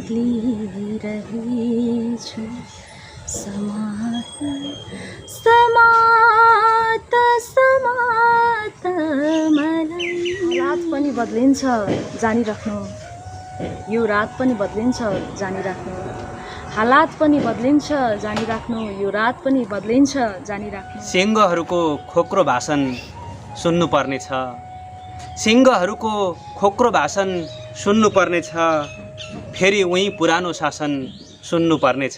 लिइरहेछु समात समात समात मलाई। रात पनि बदलिन्छ जानिराख्नु, यो रात पनि बदलिन्छ जानिराख्नु, हालात पनि बदलिन्छ जानिराख्नु, यो रात पनि बदलिन्छ जानिराख्नु। सिंहहरूको खोक्रो भाषण सुन्नुपर्नेछ, सिंहहरूको खोक्रो भाषण सुन्नुपर्नेछ, फेरि उही पुरानो शासन सुन्नुपर्नेछ।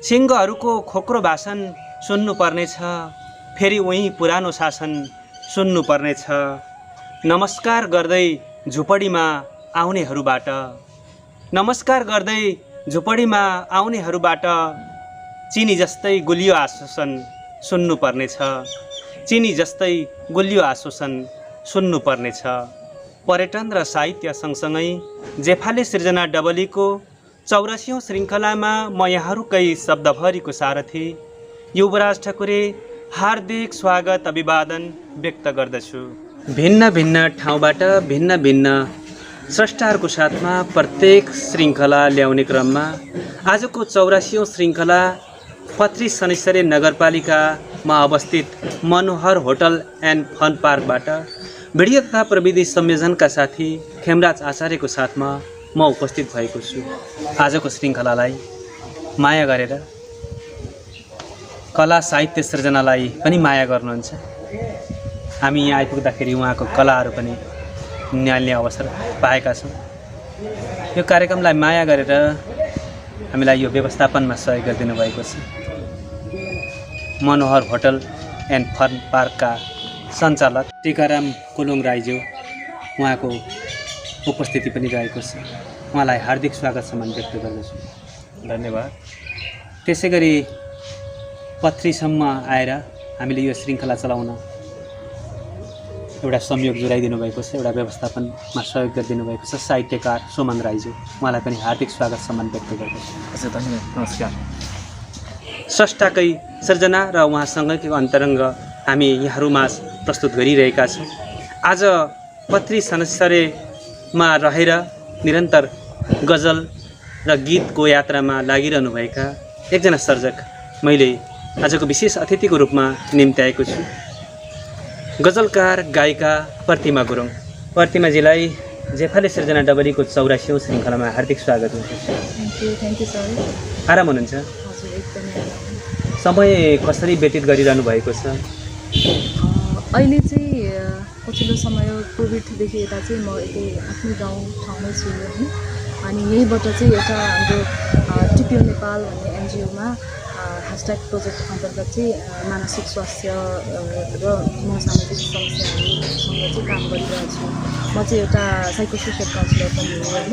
सिंहहरूको खोक्रो भाषण सुन्नुपर्नेछ, फेरि उही पुरानो शासन सुन्नुपर्नेछ। नमस्कार गर्दै झुपडीमा आउनेहरूबाट, नमस्कार गर्दै झुपडीमा आउनेहरूबाट चिनी जस्तै गुलियो आश्वासन सुन्नुपर्नेछ, चिनी जस्तै गुलियो आश्वासन सुन्नुपर्नेछ। पर्यटन र साहित्य सँगसँगै जेफाले सृजना डबलीको 84औं श्रृङ्खलामा म यहाँहरूकै शब्दभरिको सारथी युवराज ठकुरे हार्दिक स्वागत अभिवादन व्यक्त गर्दछु। भिन्न भिन्न ठाउँबाट भिन्न भिन्न स्रष्टाहरूको साथमा प्रत्येक श्रृङ्खला ल्याउने क्रममा आजको 84औं श्रृङ्खला पत्री शनिश्चरी नगरपालिकामा अवस्थित मनोहर होटल एन्ड फन पार्कबाट भिडियो तथा प्रविधि संयोजनका साथी खेमराज आचार्यको साथमा म उपस्थित भएको छु। आजको श्रृङ्खलालाई माया गरेर कला साहित्य सृजनालाई पनि माया गर्नुहुन्छ। हामी यहाँ आइपुग्दाखेरि उहाँको कलाहरू पनि निहाल्ने अवसर पाएका छौँ। यो कार्यक्रमलाई माया गरेर हामीलाई यो व्यवस्थापनमा सहयोग गरिदिनु भएको छ मनोहर होटल एन्ड फन पार्कका सञ्चालक टिकाराम कोलुङ राईज्यू, उहाँको उपस्थिति पनि रहेको छ। उहाँलाई हार्दिक स्वागत सम्मान व्यक्त गर्दछु। धन्यवाद। त्यसै गरी पत्रीसम्म आएर हामीले यो श्रृङ्खला चलाउन एउटा संयोग जुराइदिनु भएको छ, एउटा व्यवस्थापनमा सहयोग गरिदिनु भएको छ साहित्यकार सुमन राईज्यू, उहाँलाई पनि हार्दिक स्वागत सम्मान व्यक्त गर्दछु। हजुर धन्यवाद, नमस्कार। स्रष्टाकै सृजना र उहाँसँगैको अन्तरङ्ग हामी यहाँहरूमाझ प्रस्तुत गरिरहेका छौँ। आज पत्री शनिश्चरीमा रहेर निरन्तर गजल र गीतको यात्रामा लागिरहनुभएका एकजना सर्जक मैले आजको विशेष अतिथिको रूपमा निम्त्याएको छु। गजलकार गायिका प्रतिमा गुरुङ। प्रतिमाजीलाई जेफाले सृजना डबलीको 84औं श्रृङ्खलामा हार्दिक स्वागत हुन्छ। Thank you sir. आराम हुनुहुन्छ? हजुर एकदमै। समय कसरी व्यतीत गरिरहनु भएको छ? अहिले चाहिँ पछिल्लो समय कोभिडदेखि यता चाहिँ म यतै आफ्नै ठाउँमै छु होइन। अनि यहीँबाट चाहिँ एउटा हाम्रो टिपिओ नेपाल भन्ने एनजिओमा # प्रोजेक्ट अन्तर्गत चाहिँ मानसिक स्वास्थ्य र मनोसामाजिक समस्याहरूसँग चाहिँ काम गरिरहेको छु। म चाहिँ एउटा साइकोसोसियल काउन्सिलर पनि हो होइन।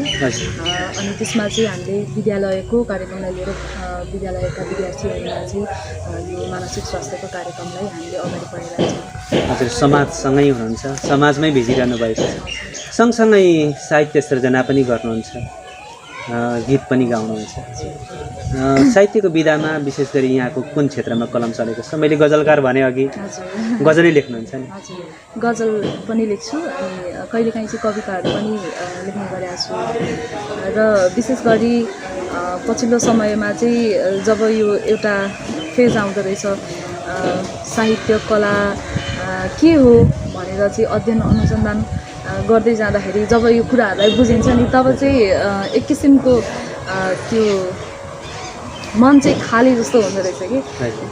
अनि त्यसमा चाहिँ हामीले विद्यालयको कार्यक्रमलाई लिएर विद्यालयका विद्यार्थीहरूलाई चाहिँ यो मानसिक स्वास्थ्यको कार्यक्रमलाई हामीले अगाडि बढाइरहेको छौँ। हजुर समाजसँगै हुनुहुन्छ, समाजमै भिजिरहनु भएको छ, सँगसँगै साहित्य सृजना पनि गर्नुहुन्छ, गीत पनि गाउनुहुन्छ। साहित्यको विधामा विशेष गरी यहाँको कुन क्षेत्रमा कलम चलेको छ? मैले गजलकार भने अघि, गजलै लेख्नुहुन्छ नि? हजुर, गजल पनि लेख्छु अनि कहिलेकाहीँ चाहिँ कविताहरू पनि लेख्ने गरेको छु। र विशेष गरी पछिल्लो समयमा चाहिँ जब यो एउटा फेज आउँदो रहेछ साहित्य कला के हो भनेर चाहिँ अध्ययन अनुसन्धान गर्दै जाँदाखेरि जब यो कुराहरूलाई बुझिन्छ नि तब चाहिँ एक किसिमको त्यो मन चाहिँ खाली जस्तो हुँदो रहेछ कि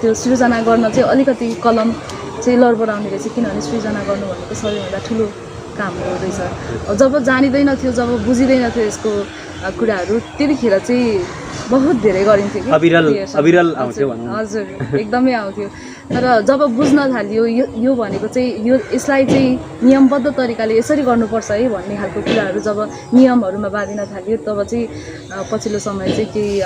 त्यो सृजना गर्न चाहिँ अलिकति कलम चाहिँ लडबडाउने रहेछ। किनभने सृजना गर्नु भनेको सबैभन्दा ठुलो काम हो रहेछ। जब जानिँदैन थियो, जब बुझिँदैन थियो यसको कुराहरू, त्यतिखेर चाहिँ बहुत धेरै गरिन्थ्यो कि अविरल आउँथ्यो भनौँ। हजुर एकदमै आउँथ्यो। तर जब बुझ्न थाल्यो यो भनेको चाहिँ यसलाई चाहिँ नियमबद्ध तरिकाले यसरी गर्नुपर्छ है भन्ने खालको कुराहरू जब नियमहरूमा बाँधिन थाल्यो तब चाहिँ पछिल्लो समय चाहिँ केही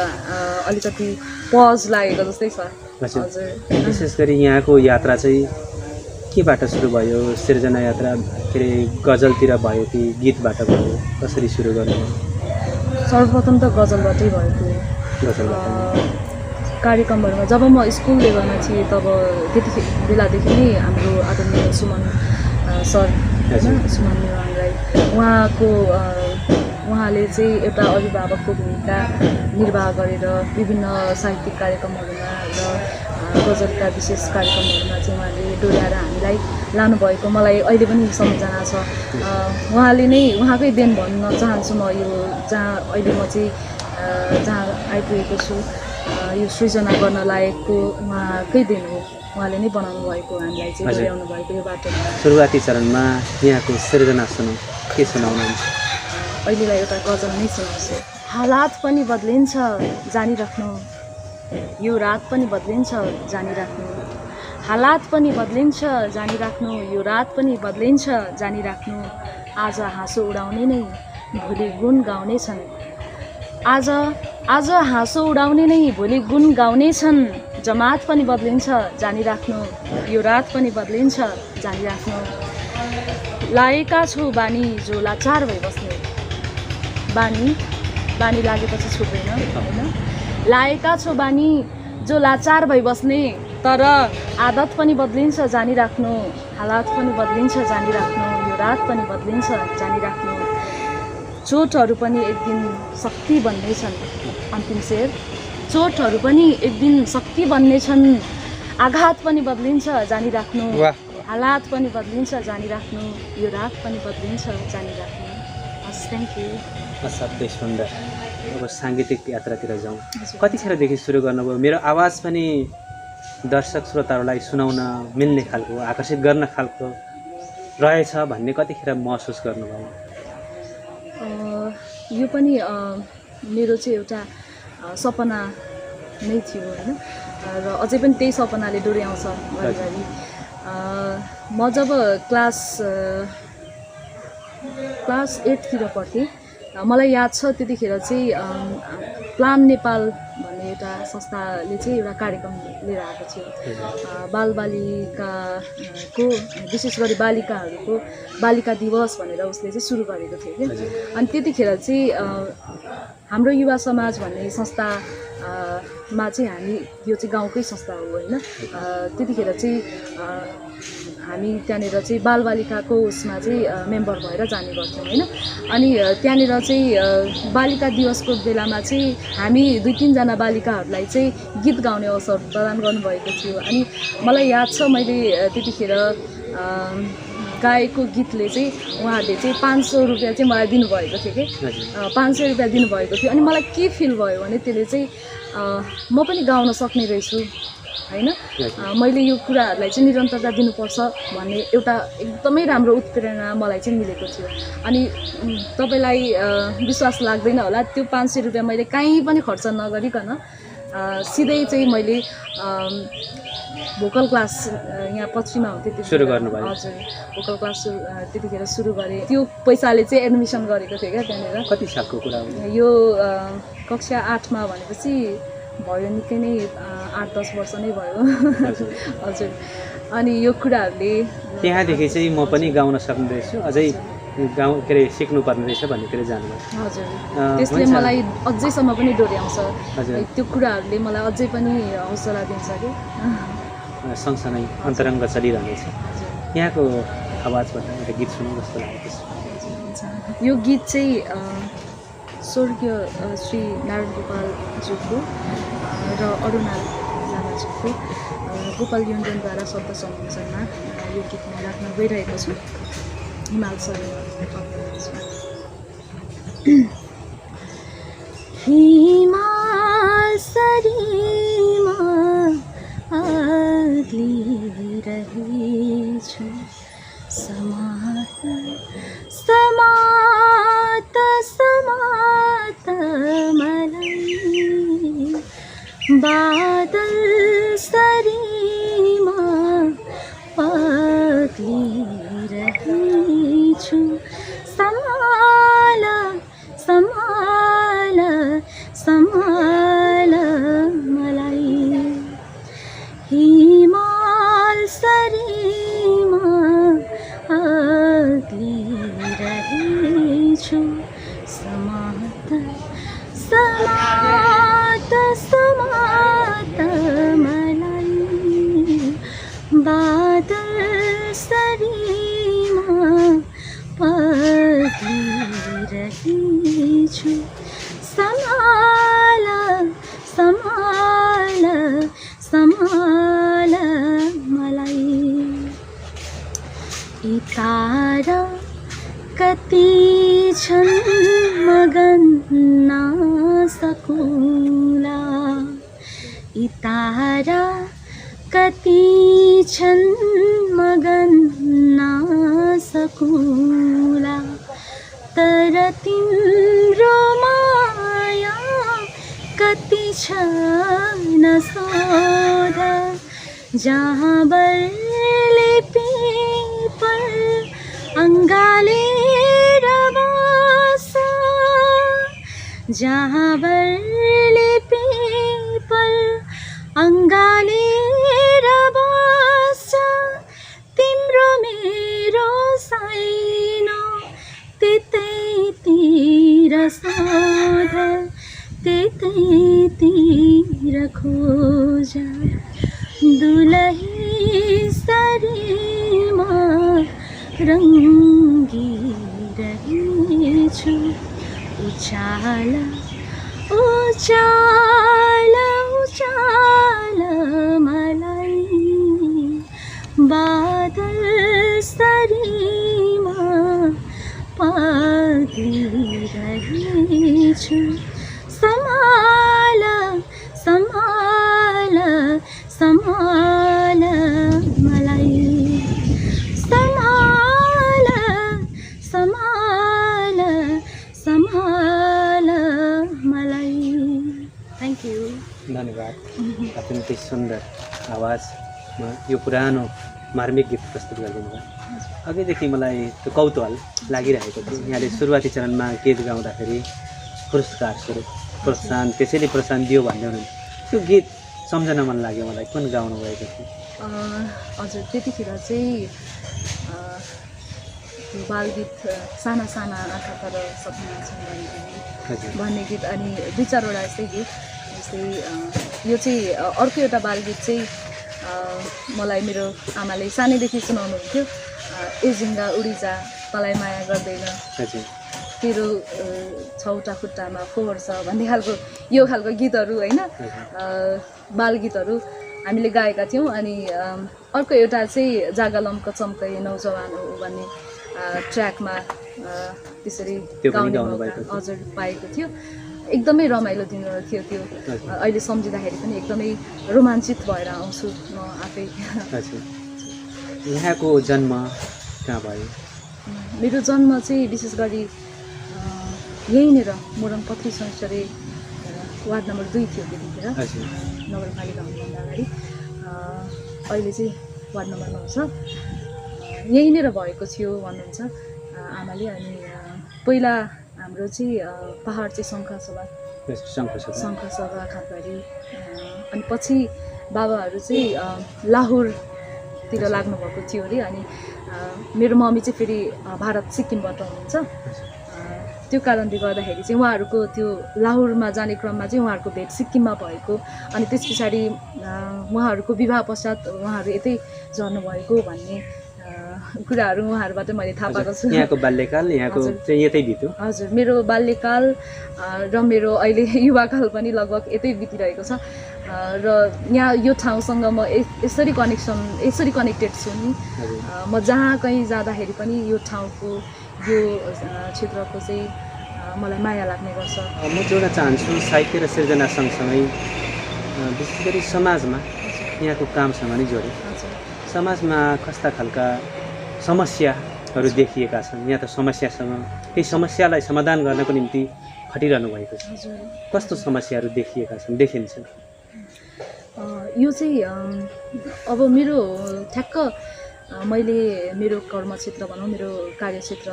अलिकति पज लागेको जस्तै छ। हजुर, विशेष गरी यहाँको यात्रा चाहिँ केबाट सुरु भयो? सृजना यात्रा के अरे गजलतिर भयो कि गीतबाट भयो? कसरी सुरु गर्नुभयो? सर्वप्रथम त गजलबाटै भएको। कार्यक्रमहरूमा जब म स्कुल लेभलमा थिएँ तब त्यति बेलादेखि नै हाम्रो आदरणीय सुमन सर होइन, सुमन निवाङ राई, उहाँले चाहिँ एउटा अभिभावकको भूमिका निर्वाह गरेर विभिन्न साहित्यिक कार्यक्रमहरूमा र गजलका विशेष कार्यक्रमहरूमा चाहिँ उहाँले डोर्याएर हामीलाई लानुभएको मलाई अहिले पनि सम्झना छ। उहाँले नै उहाँकै देन भन्न चाहन्छु म, यो जहाँ अहिले म चाहिँ जहाँ आइपुगेको छु यो सृजना गर्न लायकको उहाँकै देन हो। उहाँले नै बनाउनु भएको, हामीलाई चाहिँ डोर्याउनु भएको यो बाटो। सुरुवाती चरणमा यहाँको सृजना सुनौँ, के सुनाउनुहुन्छ? अहिलेलाई एउटा गजल नै सुनाउँछु। हालात पनि बदलिन्छ जानिराख्नु, यो रात पनि बदलिन्छ जानिराख्नु। हालात पनि बदलिन्छ जानिराख्नु, यो रात पनि बदलिन्छ जानिराख्नु। आज हाँसो उडाउने नै भोलि गुण गाउने छन्। आज हाँसो उडाउने नै भोलि गुण गाउने छन्। जमात पनि बदलिन्छ जानिराख्नु, यो रात पनि बदलिन्छ जानिराख्नु। लागेका छु बानी जो लाचार भई बस्ने, बानी लागेपछि छुट्दैन होइन। लागेका छु बानी जो लाचार भई बस्ने, तर आदत पनि बदलिन्छ जानिराख्नु। हालात पनि बदलिन्छ जानिराख्नु, यो रात पनि बदलिन्छ जानिराख्नु। चोटहरू पनि एक दिन शक्ति बन्नेछन्। अन्तिम शेर। चोटहरू पनि एक दिन शक्ति बन्नेछन्। आघात पनि बदलिन्छ जानिराख्नु। हालात पनि बदलिन्छ जानिराख्नु, यो रात पनि बदलिन्छ जानिराख्नु। हस्, थ्याङ्क यू। असाध्यै सुन्दर। अब साङ्गीतिक यात्रातिर जाउँ। कतिखेरदेखि सुरु गर्नुभयो? मेरो आवाज पनि दर्शक श्रोताहरूलाई सुनाउन मिल्ने खालको, आकर्षित गर्न खालको रहेछ भन्ने कतिखेर महसुस गर्नुभयो? यो पनि मेरो चाहिँ एउटा सपना नै थियो होइन, र अझै पनि त्यही सपनाले डोर्याउँछ घरिघरि। म जब क्लास 8तिर पढ्थेँ, मलाई याद छ त्यतिखेर चाहिँ प्लान नेपाल भन्ने एउटा संस्थाले चाहिँ एउटा कार्यक्रम लिएर आएको थियो। बालबालिकाको, विशेष गरी बालिकाहरूको बालिका दिवस भनेर उसले चाहिँ सुरु गरेको थियो क्या। अनि त्यतिखेर चाहिँ हाम्रो युवा समाज भन्ने संस्थामा चाहिँ हामी, यो चाहिँ गाउँकै संस्था हो होइन, त्यतिखेर चाहिँ हामी त्यहाँनिर चाहिँ बालबालिकाको उसमा चाहिँ मेम्बर भएर जाने गर्थ्यौँ होइन। अनि त्यहाँनिर चाहिँ बालिका दिवसको बेलामा चाहिँ हामी 2-3जना बालिकाहरूलाई चाहिँ गीत गाउने अवसर प्रदान गर्नुभएको थियो। अनि मलाई याद छ मैले त्यतिखेर गाएको गीतले चाहिँ उहाँहरूले चाहिँ 500 रुपियाँ चाहिँ मलाई दिनुभएको थियो कि, 500 रुपियाँ दिनुभएको थियो। अनि मलाई के फिल भयो भने त्यसले चाहिँ म पनि गाउन सक्ने रहेछु होइन, मैले यो कुराहरूलाई चाहिँ निरन्तरता दिनुपर्छ भन्ने एउटा एकदमै राम्रो उत्प्रेरणा मलाई चाहिँ मिलेको थियो। अनि तपाईँलाई विश्वास लाग्दैन होला, त्यो 500 रुपियाँ मैले कहीँ पनि खर्च नगरिकन सिधै चाहिँ मैले भोकल क्लास यहाँ पछिमा हुन्थ्यो त्यो सुरु गर्नुभयो। हजुर, भोकल क्लास त्यतिखेर सुरु गरेँ। त्यो पैसाले चाहिँ एडमिसन गरेको थिएँ क्या त्यहाँनिर। कति सालको कुरा हो यो? कक्षा 8मा भनेपछि भयो निकै नै 8-10 वर्ष नै भयो। हजुर। अनि यो कुराहरूले त्यहाँदेखि चाहिँ म पनि गाउन सक्ने रहेछु, अझै गाउँ के अरे सिक्नुपर्ने रहेछ भन्ने कुरा जानुभयो। हजुर, त्यसले मलाई अझैसम्म पनि डोर्याउँछ। त्यो कुराहरूले मलाई अझै पनि हौसला दिन्छ कि सँगसँगै अन्तरङ्ग चलिरहनेछ। यहाँको आवाजबाट एउटा गीत सुन्नु जस्तो लागेको छ। यो गीत चाहिँ स्वर्गीय श्री नारायण गोपालज्यूको र अरुणा लामाज्यूको गोपाल योन्जनद्वारा शब्द संयोजनमा यो गीत म राख्न गइरहेको छु। हिमाल सरीमा हिमाल सरीमा आग्लिरहेछु, समात समात समात मलाई बादल सरीमा पाग्लिरहेछु, समाला समाला समाला मलाई हिमाल सरीमा आग्लिरहेछु, समात समात समात मलाई बादल सरीमा पाग्लिरहेछु। रहेछु सम्हाल सम्हाल सम्हाल मलाई यी तारा कति छन् मगन नसकुला यी तारा कति छन् मगन नसकुला तर तिम्रो माया कति छ नसोध जहाँ बरले पीपल अङ्गालेर बस्छ जहाँ बरले पीपल अङ्गालेर बस्छ तिम्रो मेरो साइनो त्यतैतिर सोध त्यतैतिर खोज दुलही शरीरमा रङ्गिरहेछु उचाल उचाल उचाल मलाई बादल शरीरमा पागिरहेछु सम्हाल सम्हाल सम्हाल मलाई सम्हाल सम्हाल सम्हाल मलाई थ्याङ्क यू धन्यवाद अत्यन्तै सुन्दर आवाजमा यो पुरानो मार्मिक गीत प्रस्तुत गरिदिनु भयो अघिदेखि मलाई त्यो कौतूहल लागिरहेको थियो यहाँले सुरुवाती चरणमा गीत गाउँदाखेरि पुरस्कार स्वरूप प्रोत्साहन त्यसैले प्रोत्साहन दियो भन्दै हुनुहुन्थ्यो त्यो गीत सम्झन मन लाग्यो मलाई कुन गाउनु भएको थियो हजुर त्यतिखेर चाहिँ त्यो बालगीत साना साना आँखा तर सपना छन् भन्ने गीत अनि दुई चारवटा यस्तै गीत जस्तै यो चाहिँ अर्को एउटा बालगीत चाहिँ मलाई मेरो आमाले सानैदेखि सुनाउनुहुन्थ्यो ए झिङ्गा उडिजा तँलाई माया गर्दैन तेरो छौटा खुट्टामा फोहोर छ भन्ने खालको यो खालको गीतहरू होइन बालगीतहरू हामीले गाएका थियौँ अनि अर्को एउटा चाहिँ जागालमको चम्कै नौजवान हो भन्ने ट्र्याकमा त्यसरी गाउने हजुर पाएको थियो एकदमै रमाइलो दिन थियो त्यो अहिले सम्झिँदाखेरि पनि एकदमै रोमाञ्चित भएर आउँछु म आफै यहाँको जन्म कहाँ भयो मेरो जन्म चाहिँ विशेष गरी यहीँनिर मोरङ पत्री संस्टरे वार्ड नम्बर 2 थियो त्यतिखेर नगरपालिका हुनुभन्दा अगाडि अहिले चाहिँ वार्ड नम्बर 9 छ यहीँनिर भएको थियो भन्नुहुन्छ आमाले अनि पहिला हाम्रो चाहिँ पहाड चाहिँ शङ्खसभा खातबारी अनि पछि बाबाहरू चाहिँ लाहोरतिर लाग्नुभएको थियो अरे अनि मेरो मम्मी चाहिँ फेरि भारत सिक्किमबाट हुनुहुन्छ त्यो कारणले गर्दाखेरि चाहिँ उहाँहरूको त्यो लाहोरमा जाने क्रममा चाहिँ उहाँहरूको भेट सिक्किममा भएको अनि त्यस पछाडि उहाँहरूको विवाह पश्चात उहाँहरू यतै झर्नुभएको भन्ने कुराहरू उहाँहरूबाट मैले थाहा पाएको छु यहाँको बाल्यकाल यहाँको चाहिँ यतै बित्यो हजुर मेरो बाल्यकाल र मेरो अहिले युवाकाल पनि लगभग यतै बितिरहेको छ र यहाँ यो ठाउँसँग म यसरी कनेक्टेड छु नि म जहाँ कहीँ जाँदाखेरि पनि यो ठाउँको यो क्षेत्रको चाहिँ मलाई माया लाग्ने गर्छ म जोड्न चाहन्छु साहित्य र सिर्जना सँगसँगै विशेष गरी समाजमा यहाँको कामसँग नै जोडेँ समाजमा कस्ता खालका समस्याहरू देखिएका छन् यहाँ त समस्यासँग त्यही समस्यालाई समाधान गर्नको निम्ति खटिरहनु भएको छ कस्तो समस्याहरू देखिएका छन् देखिन्छ यो चाहिँ अब मेरो ठ्याक्क मैले मेरो कर्मक्षेत्र भनौँ मेरो कार्यक्षेत्र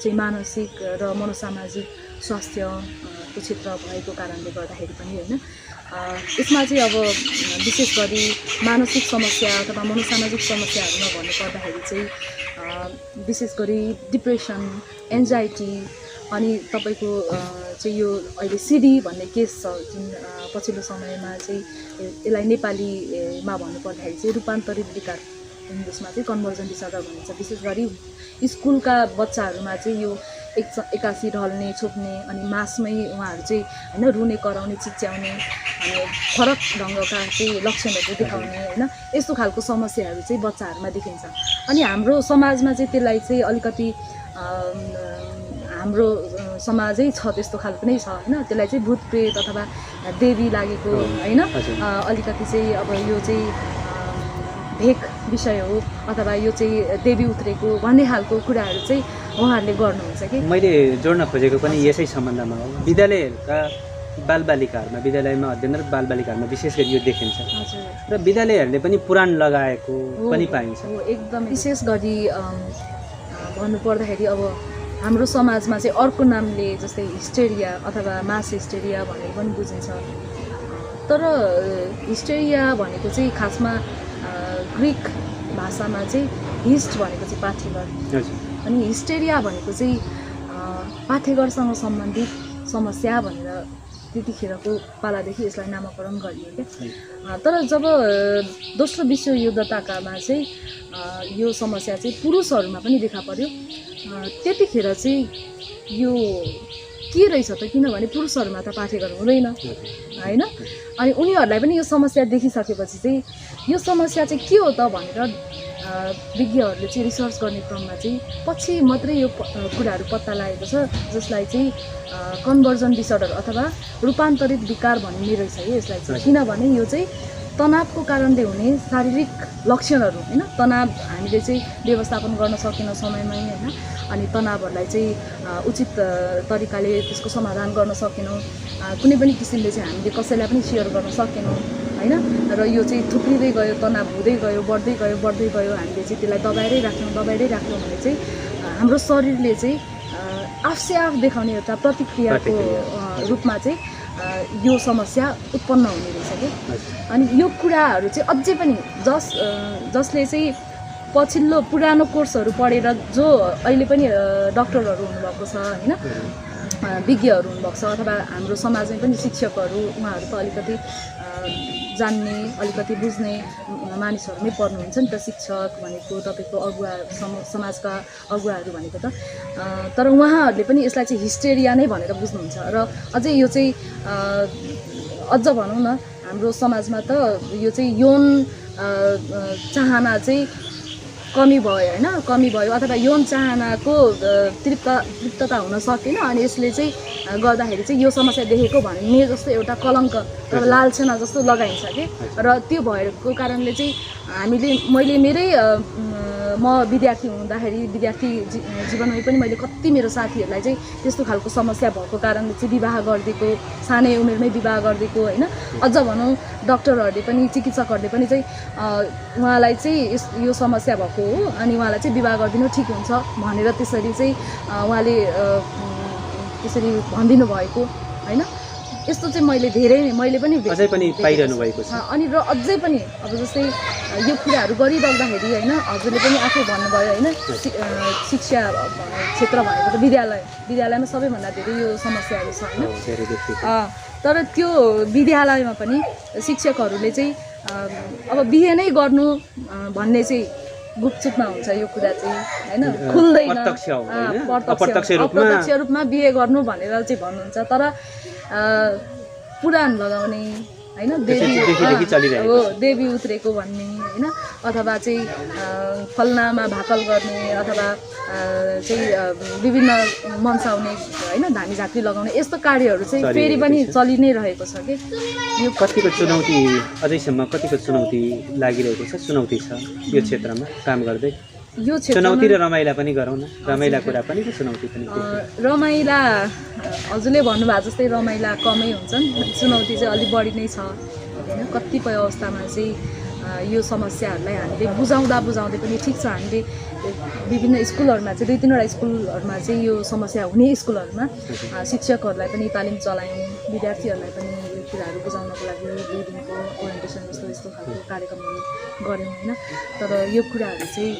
चाहिँ मानसिक र मनोसामाजिक स्वास्थ्यको क्षेत्र भएको कारणले गर्दाखेरि पनि होइन यसमा चाहिँ अब विशेष गरी मानसिक समस्या अथवा मनोसामाजिक समस्याहरूमा भन्नुपर्दाखेरि चाहिँ विशेष गरी डिप्रेसन एन्जाइटी अनि तपाईँको चाहिँ यो अहिले सिडी भन्ने केस छ जुन पछिल्लो समयमा चाहिँ यसलाई नेपालीमा भन्नुपर्दाखेरि चाहिँ रूपान्तरित विकार इङ्ग्लिसमा चाहिँ कन्भर्जन डिसअर्डर भनिन्छ विशेष गरी स्कुलका बच्चाहरूमा चाहिँ यो एक्कासी ढल्ने छोप्ने अनि मासमै उहाँहरू चाहिँ होइन रुने कराउने चिच्याउने अनि फरक ढङ्गका चाहिँ लक्षणहरू देखाउने होइन यस्तो खालको समस्याहरू चाहिँ बच्चाहरूमा देखिन्छ। अनि हाम्रो समाजमा चाहिँ त्यसलाई चाहिँ अलिकति हाम्रो समाजै छ त्यस्तो खालको नै छ होइन त्यसलाई चाहिँ भूत प्रेत अथवा देवी लागेको होइन अलिकति चाहिँ अब यो चाहिँ भेक विषय हो अथवा यो चाहिँ देवी उत्रेको भन्ने खालको कुराहरू चाहिँ उहाँहरूले गर्नुहुन्छ कि मैले जोड्न खोजेको पनि यसै सम्बन्धमा हो। विद्यालयहरूका बालबालिकाहरूमा विद्यालयमा अध्ययनरत बालबालिकाहरूमा विशेष गरी यो देखिन्छ र विद्यालयहरूले पनि पुराण लगाएको पनि पाइन्छ। एकदम विशेष गरी भन्नुपर्दाखेरि अब हाम्रो समाजमा चाहिँ अर्को नामले जस्तै हिस्टेरिया अथवा मास हिस्टेरिया भनेर पनि बुझिन्छ। तर हिस्टेरिया भनेको चाहिँ खासमा ग्रिक भाषामा चाहिँ हिस्ट भनेको चाहिँ पाठेघर अनि हिस्टेरिया भनेको चाहिँ पाठेघरसँग सम्बन्धित समस्या भनेर त्यतिखेरको पालादेखि यसलाई नामाकरण गरियो क्या। तर जब दोस्रो विश्वयुद्धताकामा चाहिँ यो समस्या चाहिँ पुरुषहरूमा पनि देखा पर्यो त्यतिखेर चाहिँ यो के रहेछ त किनभने पुरुषहरूमा त पाठेघर हुँदैन होइन। अनि उनीहरूलाई पनि यो समस्या देखिसकेपछि चाहिँ यो समस्या चाहिँ के हो त भनेर विज्ञहरूले चाहिँ रिसर्च गर्ने क्रममा चाहिँ पछि मात्रै यो कुराहरू पत्ता लागेको छ जसलाई चाहिँ कन्भर्जन डिसअर्डर अथवा रूपान्तरित विकार भनिने रहेछ है यसलाई चाहिँ। किनभने यो चाहिँ तनावको कारणले हुने शारीरिक लक्षणहरू होइन तनाव हामीले चाहिँ व्यवस्थापन गर्न सकेनौँ समयमै होइन अनि तनावहरूलाई चाहिँ उचित तरिकाले त्यसको समाधान गर्न सकेनौँ कुनै पनि किसिमले चाहिँ हामीले कसैलाई पनि सेयर गर्न सकेनौँ होइन र यो चाहिँ थुप्रिँदै गयो तनाव हुँदै गयो बढ्दै गयो हामीले चाहिँ त्यसलाई दबाएरै राख्यौँ भने चाहिँ हाम्रो शरीरले चाहिँ आफसे आफ देखाउने एउटा प्रतिक्रियाको रूपमा चाहिँ यो समस्या उत्पन्न हुने रहेछ कि। अनि यो कुराहरू चाहिँ अझै पनि जसले चाहिँ पछिल्लो पुरानो कोर्सहरू पढेर जो अहिले पनि डक्टरहरू हुनुभएको छ होइन विज्ञहरू हुनुभएको छ अथवा हाम्रो समाजमै पनि शिक्षकहरू उहाँहरू त अलिकति जान्ने अलिकति बुझ्ने मानिसहरूमै पर्नुहुन्छ नि त शिक्षक भनेको तपाईँको अगुवा समाजका अगुवाहरू भनेको त तर उहाँहरूले पनि यसलाई चाहिँ हिस्टेरिया नै भनेर बुझ्नुहुन्छ र अझै यो चाहिँ अझ भनौँ न हाम्रो समाजमा त यो चाहिँ यौन चाहना चाहिँ कमी भयो अथवा यौन चाहनाको तृप्तता हुन सकेन अनि यसले चाहिँ गर्दाखेरि चाहिँ यो समस्या देखेको भन्ने जस्तो एउटा कलङ्क र लालछना जस्तो लगाइन्छ कि र त्यो भएको कारणले चाहिँ मैले मेरै म विद्यार्थी हुँदाखेरि विद्यार्थी जीवनमा पनि मैले कति मेरो साथीहरूलाई चाहिँ त्यस्तो खालको समस्या भएको कारणले चाहिँ विवाह गरिदिएको सानै उमेरमै विवाह गरिदिएको होइन अझ भनौँ डक्टरहरूले पनि चिकित्सकहरूले पनि चाहिँ उहाँलाई चाहिँ यो समस्या भएको हो अनि उहाँलाई चाहिँ विवाह गरिदिनु ठिक हुन्छ भनेर त्यसरी चाहिँ उहाँले त्यसरी भनिदिनु भएको होइन। यस्तो चाहिँ मैले पनि अझै पनि पाइरहनु भएको छ। अनि र अझै पनि अब जस्तै यो कुराहरू गरिराख्दाखेरि होइन हजुरले पनि आफै भन्नुभयो होइन शिक्षा क्षेत्र भनेको त विद्यालयमा सबैभन्दा धेरै यो समस्याहरू छ होइन। तर त्यो विद्यालयमा पनि शिक्षकहरूले चाहिँ अब बिहे नै गर्नु भन्ने चाहिँ गुपचुपमा हुन्छ यो कुरा चाहिँ होइन खुल्दैन प्रत्यक्ष रूपमा बिहे गर्नु भनेर चाहिँ भन्नुहुन्छ तर पुराण लगाउने होइन देवी उत्रेको भन्ने होइन अथवा चाहिँ फलनामा भाकल गर्ने अथवा चाहिँ विभिन्न मन्साउने होइन धामी झाँक्री लगाउने यस्तो कार्यहरू चाहिँ फेरि पनि चलि नै रहेको छ कि। यो कतिको चुनौती अझैसम्म लागिरहेको छ चुनौती छ यो क्षेत्रमा काम गर्दै यो चुनौती र रमाइला पनि गरौँ न रमाइला कुरा पनि चुनौती पनि रमाइला हजुरले भन्नुभएको जस्तै रमाइला कमै हुन्छन् चुनौती चाहिँ अलिक बढी नै छ होइन। कतिपय अवस्थामा चाहिँ यो समस्याहरूलाई हामीले बुझाउँदै पनि ठिक छ हामीले विभिन्न स्कुलहरूमा चाहिँ 2-3वटा स्कुलहरूमा चाहिँ यो समस्या हुने स्कुलहरूमा शिक्षकहरूलाई पनि तालिम चलायौँ विद्यार्थीहरूलाई पनि यो कुराहरू बुझाउनको लागि 2 दिनको ओरिएन्टेसन यस्तो खालको कार्यक्रमहरू गऱ्यौँ होइन। तर यो कुराहरू चाहिँ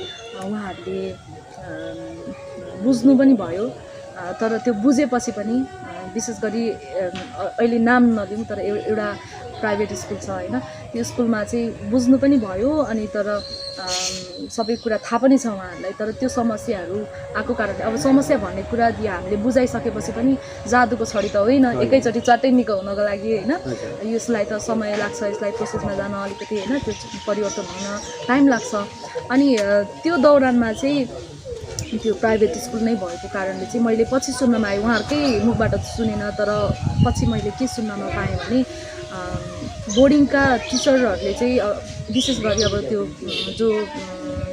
उहाँहरूले बुझ्नु पनि भयो तर त्यो बुझेपछि पनि विशेष गरी अहिले नाम नलिउँ तर एउटा प्राइभेट स्कुल छ होइन, त्यो स्कुलमा चाहिँ बुझ्नु पनि भयो अनि तर सबै कुरा थाहा पनि छ उहाँहरूलाई। तर त्यो समस्याहरू आएको कारणले अब समस्या भन्ने कुरा हामीले बुझाइसकेपछि पनि जादुको छडी त होइन, एकैचोटि चट्टै निको हुनको लागि होइन, यसलाई त समय लाग्छ, यसलाई प्रोसेसमा जान अलिकति होइन त्यो परिवर्तन हुन टाइम लाग्छ। अनि त्यो दौरानमा चाहिँ त्यो प्राइभेट स्कुल नै भएको कारणले चाहिँ मैले पछि सुन्नमा आएँ, उहाँहरूकै मुखबाट सुनेन, तर पछि मैले के सुन्नमा पाएँ भने बोर्डिङका टिचरहरूले चाहिँ विशेष गरी अब त्यो जो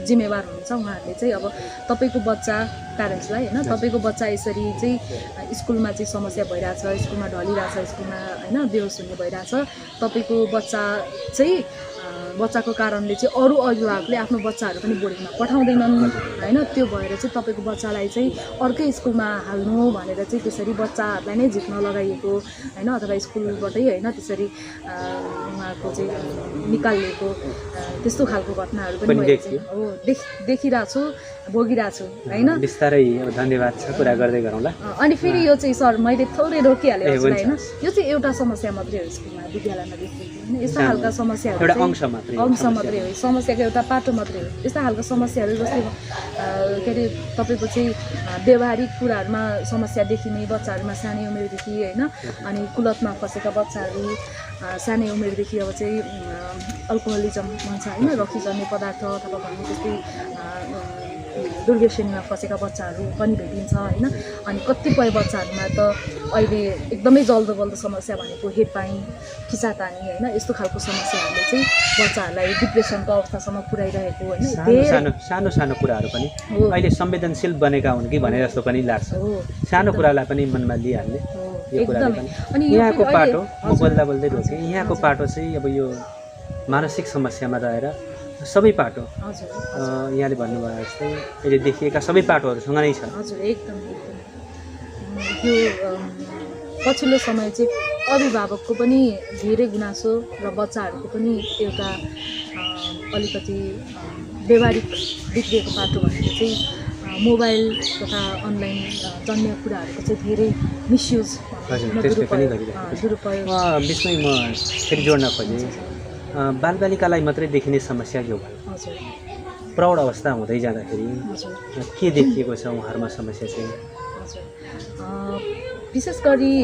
जिम्मेवार हुनुहुन्छ उहाँहरूले चाहिँ अब तपाईँको बच्चा प्यारेन्ट्सलाई होइन, तपाईँको बच्चा यसरी चाहिँ स्कुलमा चाहिँ समस्या भइरहेछ, स्कुलमा ढलिरहेछ, स्कुलमा होइन बेहोस हुने भइरहेछ, तपाईँको बच्चा चाहिँ बच्चाको कारणले चाहिँ अरू अभिभावकले आफ्नो बच्चाहरू पनि बोर्डिङमा पठाउँदैनन् होइन, त्यो भएर चाहिँ तपाईँको बच्चालाई चाहिँ अर्कै स्कुलमा हाल्नु भनेर चाहिँ त्यसरी बच्चाहरूलाई नै झिक्न लगाइएको होइन, अथवा स्कुलबाटै होइन त्यसरी उहाँको चाहिँ निकालिएको त्यस्तो खालको घटनाहरू पनि मैले चाहिँ हो देखिरहेको छु, भोगिरहेको छु होइन। बिस्तारै धन्यवाद छ, कुरा गर्दै गरौँला। अनि फेरि यो चाहिँ सर मैले थोरै रोकिहालेँ होइन, यो चाहिँ एउटा समस्या मात्रै हो स्कुलमा विद्यालयमा देखिएको होइन, यस्ता खालका समस्याहरू अंश मात्रै हो, समस्याको एउटा पाटो मात्रै हो। यस्ता खालको समस्याहरू जस्तै के अरे तपाईँको चाहिँ व्यवहारिक कुराहरूमा समस्या देखिने बच्चाहरूमा सानै उमेरदेखि होइन, अनि कुलतमा फसेका बच्चाहरू सानै उमेरदेखि अब चाहिँ अल्कोहलिजम भन्छ होइन, रक्सीजन्य पदार्थ अथवा भन्नु त्यस्तै दुर्व्यसनीमा फसेका बच्चाहरू पनि भेटिन्छ होइन। अनि कतिपय बच्चाहरूमा त अहिले एकदमै जल्दो बल्दो समस्या भनेको हेपाई, खिचातानी होइन, यस्तो खालको समस्याहरूले चाहिँ बच्चाहरूलाई डिप्रेसनको अवस्थासम्म पुर्याइरहेको होइन। सानो सानो कुराहरू पनि अहिले संवेदनशील बनेका हुन् कि भने जस्तो पनि लाग्छ, सानो कुरालाई पनि मनमा लिइहाल्ने यो कुरा पनि। अनि यहाँको पाटो म बोल्दा बोल्दै रोकेँ, यहाँको पाटो चाहिँ अब यो मानसिक समस्यामा रहेर सबै पाटो यहाँले भन्नुभयो जस्तै अहिले देखिएका सबै पाटोहरूसँग नै छ। हजुर एकदम यो पछिल्लो समय चाहिँ अभिभावकको पनि धेरै गुनासो र बच्चाहरूको पनि एउटा अलिकति व्यवहारिक बिग्रिएको पाटो भनेको चाहिँ मोबाइल तथा अनलाइन जन्य कुराहरूको चाहिँ धेरै मिसयुज दुरुपयोग। बिचमै म फेरि जोड्न खोजेँ, बालबालिकालाई मात्रै देखिने समस्या के हो? प्रौढ अवस्था हुँदै जाँदाखेरि के देखिएको छ उहाँहरूमा समस्या चाहिँ? विशेष गरी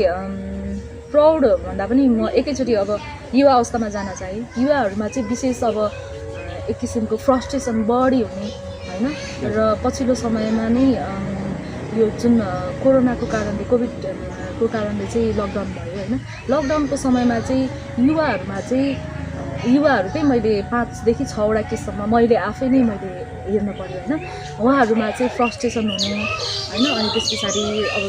प्रौढ भन्दा पनि म एकैचोटि अब युवा अवस्थामा जान चाहे, युवाहरूमा चाहिँ विशेष अब एक किसिमको फ्रस्ट्रेसन बढी हुने होइन, र पछिल्लो समयमा नै यो जुन कोरोनाको कारणले कोभिडको कारणले चाहिँ लकडाउन भयो होइन, लकडाउनको समयमा चाहिँ युवाहरूकै मैले 5 देखि 6वटा केससम्म मैले आफै नै मैले हेर्न पर्यो होइन। उहाँहरूमा चाहिँ फ्रस्ट्रेसन हुने होइन, अनि त्यस पछाडि अब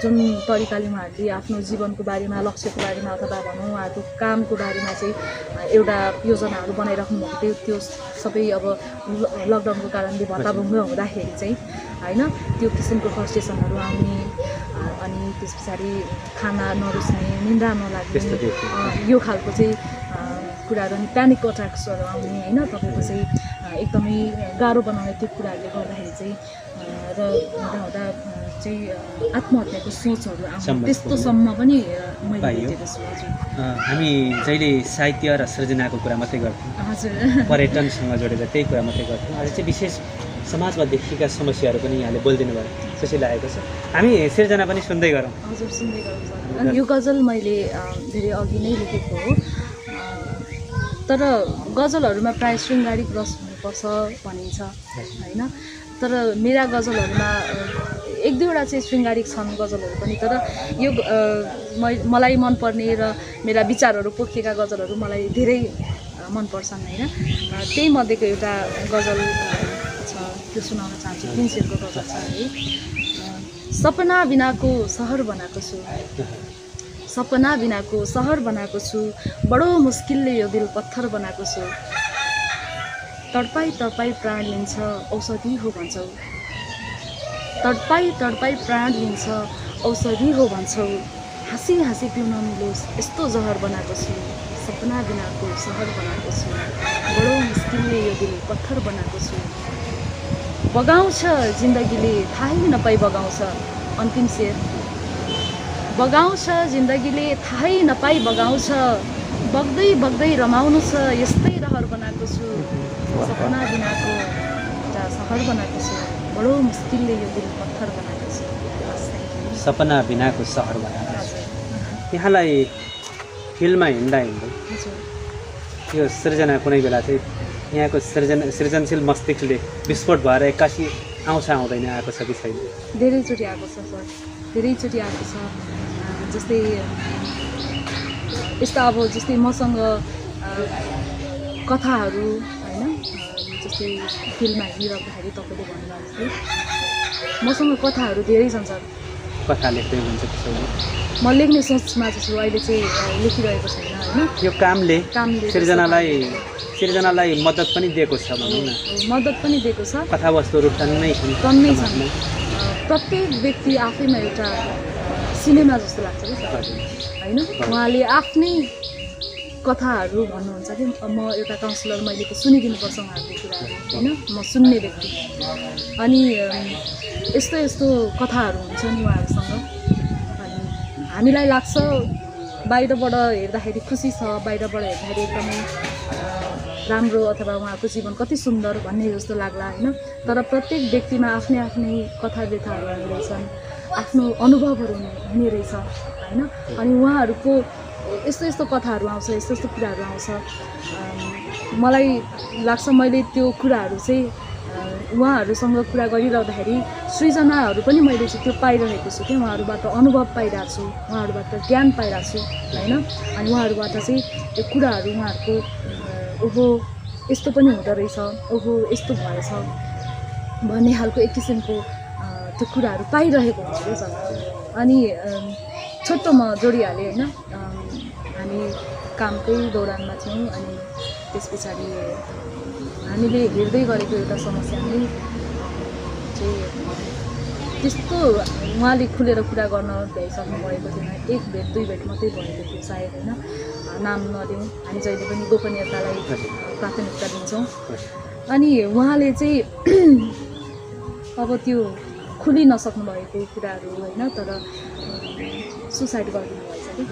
जुन तरिकाले उहाँहरूले आफ्नो जीवनको बारेमा, लक्ष्यको बारेमा अथवा भनौँ उहाँहरूको कामको बारेमा चाहिँ एउटा योजनाहरू बनाइराख्नु भएको थियो, त्यो सबै अब लकडाउनको कारणले भत्ताभङ्ग हुँदाखेरि चाहिँ होइन त्यो किसिमको फ्रस्ट्रेसनहरू आउने, अनि त्यस पछाडि खाना नरुच्ने, निन्द्रा नलाग्ने, यो खालको चाहिँ कुराहरू, अनि प्यानिक अट्याक्सहरू आउने होइन, तपाईँको चाहिँ एकदमै गाह्रो बनाउने त्यो कुराहरूले गर्दाखेरि चाहिँ र हुँदा चाहिँ आत्महत्याको सोचहरू आउने त्यस्तोसम्म पनि मैले देखेको छु। हजुर हामी जहिले साहित्य र सृजनाको कुरा मात्रै गर्थ्यौँ, हजुर पर्यटनसँग जोडेर त्यही कुरा मात्रै गर्थ्यौँ, अहिले चाहिँ विशेष समाजमा देखिएका समस्याहरू पनि यहाँले बोलिदिनु भयो, खुसी लागेको छ। हामी सिर्जना पनि सुन्दै गरौँ। हजुर सुन्दै गरौँ सर। अनि यो गजल मैले धेरै अघि नै लेखेको हो, तर गजलहरूमा प्रायः शृङ्गारिक रस हुनुपर्छ भनिन्छ होइन, तर मेरा गजलहरूमा 1-2वटा चाहिँ शृङ्गारिक छन् गजलहरू पनि, तर यो मलाई मनपर्ने र मेरा विचारहरू पोखिएका गजलहरू मलाई धेरै मनपर्छन् होइन। त्यही मध्येको एउटा गजल छ, त्यो सुनाउन चाहन्छु। प्रिन्सेपको गजल छ है। सपना बिनाको सहर बनाएको छु, सपना बिनाको सहर बनाएको छु, बडो मुस्किलले यो दिल पत्थर बनाएको छु, तडपाई तडपाई प्राण लिन्छ औषधि हो भन्छौ, तडपाई तडपाई प्राण लिन्छ औषधि हो भन्छौ, हाँसी हाँसी पिउन मिलोस् यस्तो जहर बनाएको छु, सपना बिनाको सहर बनाएको छु, बडो मुस्किलले यो दिल पत्थर बनाएको छु, बगाउँछ जिन्दगीले थाहै नपाई बगाउँछ, अन्तिम शेर, बगाउँछ जिन्दगीले थाहै नपाई बगाउँछ, बग्दै बग्दै रमाउनु छ यस्तै रहर बनाएको छु सपना बिनाको एउटा सहर बनाएको छु बडो मुस्किलले यो दिल पत्थर बनाएको छु बस, thank you। सपना बिनाको सहर बनाएको छु। हजुर यहाँलाई फिल्डमा हिँड्दा हिँड्दै हजुर यो सृजना कुनै बेला चाहिँ यहाँको सृजनशील मस्तिष्कले विस्फोट भएर एक्कासी आउँछ आउँदैन आएको छ कि छैन? धेरैचोटि आएको छ सर, धेरैचोटि आएको छ। जस्तै यस्ता अब जस्तै मसँग कथाहरू होइन, जस्तै फिल्ममा हिँडिराख्दाखेरि तपाईँले भन्नुभयो जस्तै मसँग कथाहरू धेरै छन् सर। कथा लेख्दै हुन्छ त्यसैले म लेख्ने सोचमा चाहिँ छु, अहिले चाहिँ लेखिरहेको छैन होइन। यो कामले कामले सृजनालाई मद्दत पनि दिएको छ भनौँ न, मद्दत पनि दिएको छ। कथावस्तुहरू टन्नै छन् टन्नै छन्। समाजमा। प्रत्येक व्यक्ति आफैमा एउटा सिनेमा जस्तो लाग्छ कि सर होइन। उहाँले आफ्नै कथाहरू भन्नुहुन्छ कि म एउटा काउन्सिलर, मैले त सुनिदिनुपर्छ उहाँहरूको कुराहरू होइन, म सुन्ने व्यक्ति। अनि यस्तो यस्तो कथाहरू हुन्छ नि उहाँहरूसँग, अनि हामीलाई लाग्छ बाहिरबाट हेर्दाखेरि खुसी छ, बाहिरबाट हेर्दाखेरि एकदमै राम्रो अथवा उहाँको जीवन कति सुन्दर भन्ने जस्तो लाग्ला होइन। तर प्रत्येक व्यक्तिमा आफ्नै आफ्नै कथा व्यथाहरू हुने रहेछन्, आफ्नो अनुभवहरू हुने रहेछ होइन। अनि उहाँहरूको यस्तो यस्तो कथाहरू आउँछ, यस्तो यस्तो कुराहरू आउँछ। मलाई लाग्छ मैले त्यो कुराहरू चाहिँ उहाँहरूसँग कुरा गरिरहँदाखेरि सृजनाहरू पनि मैले चाहिँ त्यो पाइरहेको छु कि उहाँहरूबाट अनुभव पाइरहेको छु, उहाँहरूबाट ज्ञान पाइरहेको छु होइन। अनि उहाँहरूबाट चाहिँ त्यो कुराहरू उहाँहरूको ओहो यस्तो पनि हुँदो रहेछ, ओहो यस्तो भएछ भन्ने खालको एक किसिमको त्यो कुराहरू पाइरहेको हुन्छु क्या सर। अनि छोटो म जोडिहालेँ होइन। हामी कामकै दौरानमा थियौँ, अनि त्यस पछाडि हामीले हेर्दै गरेको एउटा समस्याले चाहिँ त्यस्तो उहाँले खुलेर कुरा गर्न भ्याइसक्नु भएको थिएन। एक भेट दुई भेट मात्रै भएको थियो सायद होइन, नाम नदिउँ, हामी जहिले पनि गोपनीयतालाई प्राथमिकता दिन्छौँ। अनि उहाँले चाहिँ अब त्यो खुली नसक्नु भएको कुराहरू होइन, तर सुसाइड गरिदिनु भएछ कि।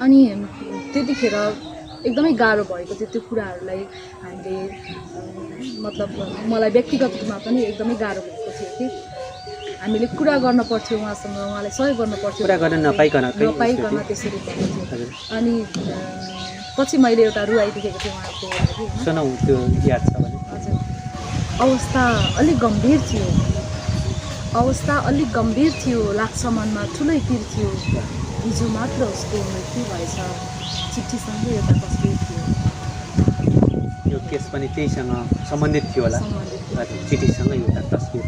अनि त्यतिखेर एकदमै गाह्रो भएको थियो त्यो कुराहरूलाई हामीले, मतलब मलाई व्यक्तिगत रूपमा पनि एकदमै गाह्रो भएको थियो कि हामीले कुरा गर्न पर्थ्यो उहाँसँग, उहाँलाई सहयोग गर्न पर्थ्यो, कुरा गर्न नपाइकन त्यसरी भएको थियो। अनि पछि मैले एउटा रुवाई देखेको थिएँ उहाँको लागि। सुनौ त्यो याद छ भने? हजुर, अवस्था अलिक गम्भीर थियो, लाग्छ मनमा ठुलै पिर थियो, हिजो मात्र उसको मृत्यु भएछ, चिठीसँगै एउटा तस्बिर थियो। यो केस पनि त्यहीसँग सम्बन्धित थियो होला, चिठीसँगै एउटा तस्बिर।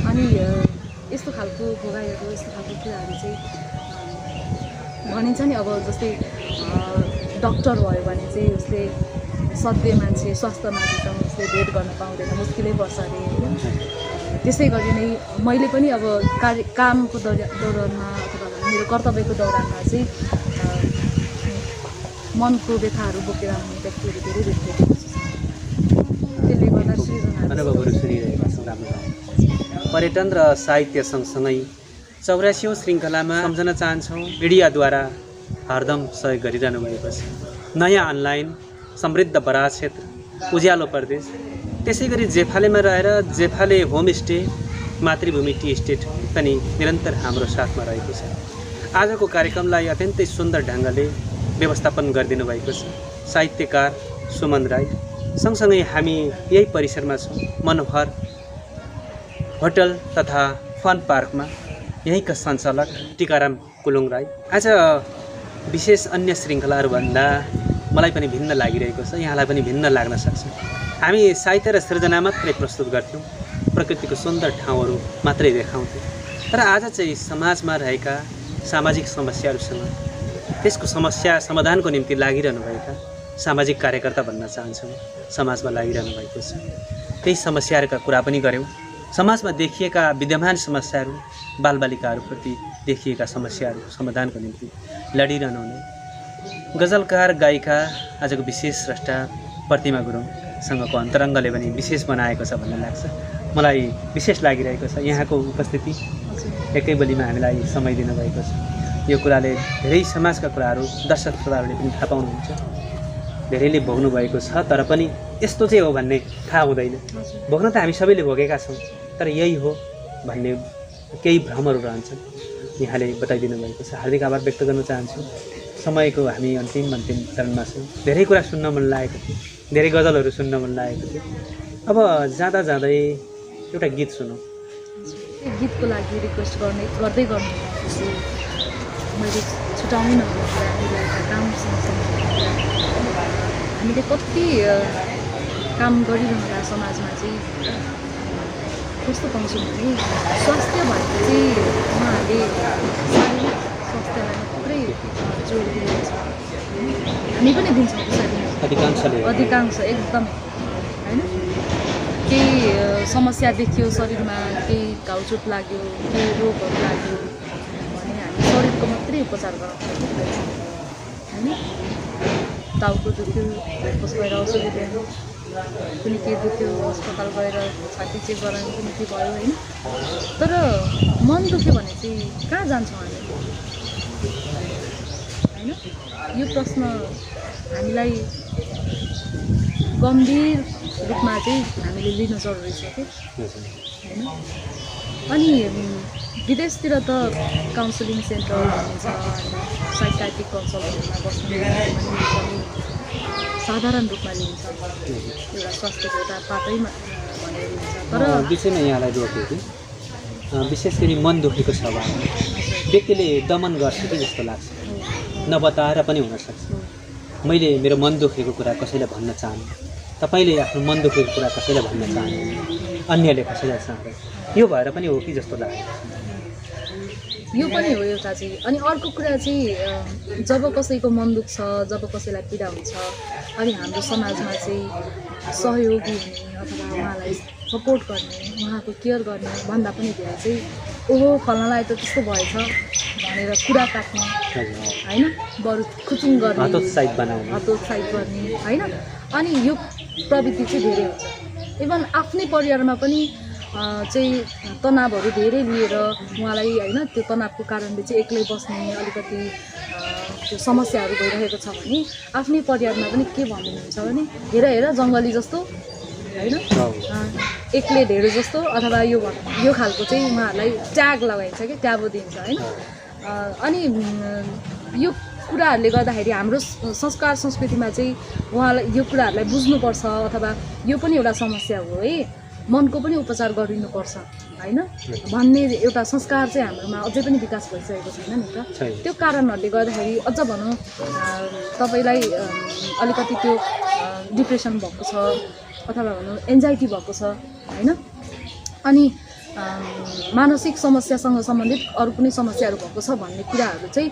अनि यस्तो खालको भोगाइहरू, यस्तो खालको कुराहरू चाहिँ भनिन्छ नि। अब जस्तै डक्टर भयो भने चाहिँ उसले सधैँ मान्छे, स्वास्थ्य मान्छेसँग उसले भेट गर्न पाउँदैन, मुस्किलै पर्छ अरे होइन। त्यसै गरी नै मैले पनि अब कामको दौरानमा अथवा मेरो कर्तव्यको दौरानमा चाहिँ मनको व्यथाहरू बोकेर आउने व्यक्तिहरू धेरै भेटिएको छु। त्यसले गर्दा सृजना अनुभवहरू सुनिरहेका छौँ। राम्रो पर्यटन र साहित्य सँगसँगै 84औं श्रृङ्खलामा सम्झन चाहन्छौँ मिडियाद्वारा हरदम सहयोग गरिरहनु भएको छ नयाँ अनलाइन समृद्ध बराज क्षेत्र उज्यालो प्रदेश, त्यसै गरी जेफालेमा रहेर जेफाले होमस्टे मातृभूमि टी एस्टेट पनि निरन्तर हाम्रो साथमा रहेको छ। आजको कार्यक्रमलाई अत्यन्तै सुन्दर ढङ्गले व्यवस्थापन गरिदिनु भएको छ साहित्यकार सुमन राई। सँगसँगै हामी यही परिसरमा छौँ, मनोहर होटल तथा फन पार्कमा, यहीँका सञ्चालक टिकाराम कुलुङ राई। आज विशेष अन्य श्रृङ्खलाहरूभन्दा मलाई पनि भिन्न लागिरहेको छ, यहाँलाई पनि भिन्न लाग्न सक्छ। हामी साहित्य र सृजना मात्रै प्रस्तुत गर्थ्यौँ, प्रकृतिको सुन्दर ठाउँहरू मात्रै देखाउँथ्यौँ। तर आज चाहिँ समाजमा रहेका सामाजिक समस्याहरूसँग त्यसको समस्या समाधानको निम्ति लागिरहनुभएका सामाजिक कार्यकर्ता भन्न चाहन्छौँ, समाजमा लागिरहनु भएको छ। त्यही समस्याहरूका कुरा पनि गऱ्यौँ। समाजमा देखिएका विद्यमान समस्याहरू, बालबालिकाहरूप्रति देखिएका समस्याहरू समाधानको निम्ति लडिरहनु हुने गजलकार गायिका आजको विशेष स्रष्टा प्रतिमा गुरुङसँगको अन्तरङ्गले पनि विशेष बनाएको छ भन्ने लाग्छ। मलाई विशेष लागिरहेको छ यहाँको उपस्थिति, एकै बोलीमा हामीलाई समय दिनुभएको छ। यो कुराले धेरै समाजका कुराहरू दर्शक श्रोताहरूले पनि थाहा पाउनुहुन्छ। धेरैले भोग्नु भएको छ, तर पनि यस्तो चाहिँ हो भन्ने थाहा हुँदैन। भोग्न त हामी सबैले भोगेका छौँ, तर यही हो भन्ने केही भ्रमहरू रहन्छन्। यहाँले बताइदिनु भएको छ, हार्दिक आभार व्यक्त गर्न चाहन्छु। समयको हामी अन्तिम चरणमा छौँ। धेरै कुरा सुन्न मन लागेको थियो, धेरै गजलहरू सुन्न मन लागेको थियो। अब जाँदा जाँदै एउटा गीत सुनौँ। गीतको लागि रिक्वेस्ट गर्दै गर्नु मैले छुटाउनै नहुने कुरा, मेरो एउटा काम सँगसँगै हामीले कति काम गरिरहँदा समाजमा चाहिँ कस्तो पाउँछौँ भने स्वास्थ्य भनेको चाहिँ उहाँहरूले शारीरिक स्वास्थ्यलाई मात्रै जोड दिनुहुन्छ। हामी पनि दिन्छौँ त्यसरी, अधिकांश एकदम होइन। केही समस्या देखियो शरीरमा, केही घाउचोट लाग्यो, केही रोगहरू लाग्यो भने हामी शरीरको मात्रै उपचार गराउँछौँ होइन। टाउको दुख्यो, भेटकोस गएर औषधि ल्यायो, कुनै के दुख्यो अस्पताल गएर छाती चेक गरायो, कुनै के भयो होइन। तर मन दुख्यो भने चाहिँ कहाँ जान्छौँ हामी होइन। यो प्रश्न हामीलाई गम्भीर रूपमा चाहिँ हामीले लिनु जरुरी छ कि होइन। अनि विदेशतिर त काउन्सिलिङ सेन्टर भनिन्छ, साइकाट्रिक कन्सल्टेन्टमा बस्ने पनि साधारण रूपमा लिन्छ, एउटा स्वास्थ्यको एउटा पाटैमा भनेर लिन्छ। तर विषयमा यहाँलाई रोक्यो कि विशेष गरी मन दुखेको छ भने व्यक्तिले दमन गर्छ कि जस्तो लाग्छ, नबताएर पनि हुनसक्छ। मैले मेरो मन दुखेको कुरा कसैलाई भन्न चाहन्छु, तपाईँले आफ्नो मन दुखेको कुरा कसैलाई भन्न चाहनु, अन्यले कसैलाई चाहँदैन। यो भएर पनि हो कि जस्तो लाग्छ। यो पनि हो एउटा चाहिँ। अनि अर्को कुरा चाहिँ जब कसैको मन दुख्छ, जब कसैलाई पीडा हुन्छ, अनि हाम्रो समाजमा चाहिँ सहयोगी हुने अथवा उहाँलाई सपोर्ट गर्ने, उहाँको केयर गर्ने भन्दा पनि धेरै चाहिँ ओहो फल्नालाई त त्यस्तो भएछ भनेर कुरा काट्ने होइन, बरु खुचिङ गर्ने, हतोत्साहित गर्ने होइन। अनि यो प्रवृत्ति चाहिँ धेरै हुन्छ। इभन आफ्नै परिवारमा पनि चाहिँ तनावहरू धेरै लिएर उहाँलाई होइन, त्यो तनावको कारणले चाहिँ एक्लै बस्ने अलिकति त्यो समस्याहरू भइरहेको छ भने आफ्नै परिवारमा पनि के भन्नुहुन्छ भने हेर जङ्गली जस्तो होइन, एक्लै ढेँडो जस्तो, अथवा यो खालको चाहिँ उहाँहरूलाई ट्याग लगाइन्छ कि ट्याबो दिन्छ होइन। अनि यो कुराहरूले गर्दाखेरि हाम्रो संस्कार संस्कृतिमा चाहिँ उहाँलाई यो कुराहरूलाई बुझ्नुपर्छ, अथवा यो पनि एउटा समस्या हो है, मनको पनि उपचार गरिनुपर्छ होइन भन्ने एउटा संस्कार चाहिँ हाम्रोमा अझै पनि विकास भइसकेको छैन नि त। त्यो कारणहरूले गर्दाखेरि अझ भनौँ तपाईँलाई अलिकति त्यो डिप्रेसन भएको छ अथवा भनौँ एन्जाइटी भएको छ होइन। अनि मानसिक समस्यासँग सम्बन्धित अरू कुनै समस्याहरू भएको छ भन्ने कुराहरू चाहिँ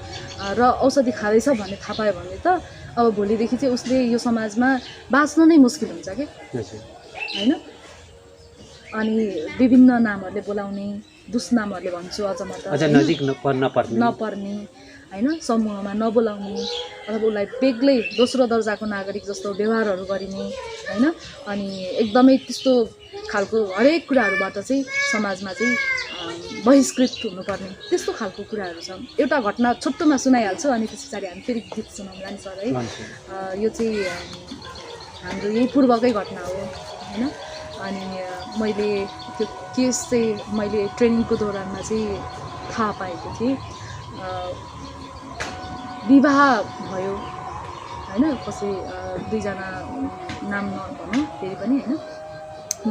र औषधि खाँदैछ भन्ने थाहा पायो भने त अब भोलिदेखि चाहिँ उसले यो समाजमा बाँच्न नै मुस्किल हुन्छ कि होइन। अनि विभिन्न नामहरूले बोलाउने, दुष्नामहरूले भन्छु अझ म त नजिक नपर्ने होइन, समूहमा नबोलाउने अथवा उसलाई बेग्लै दोस्रो दर्जाको नागरिक जस्तो व्यवहारहरू गरिने होइन। अनि एकदमै त्यस्तो खालको हरेक कुराहरूबाट चाहिँ समाजमा चाहिँ बहिष्कृत हुनुपर्ने त्यस्तो खालको कुराहरू छ। एउटा घटना छोटोमा सुनाइहाल्छु अनि त्यस पछाडि हामी फेरि गीत सुनाउँला नि सर है। यो चाहिँ हाम्रो यही पूर्वकै घटना हो होइन। अनि मैले त्यो केस चाहिँ मैले ट्रेनिङको दौरानमा चाहिँ थाहा पाएको थिएँ। विवाह भयो होइन, कसै दुईजना नाम नभनौँ फेरि पनि होइन,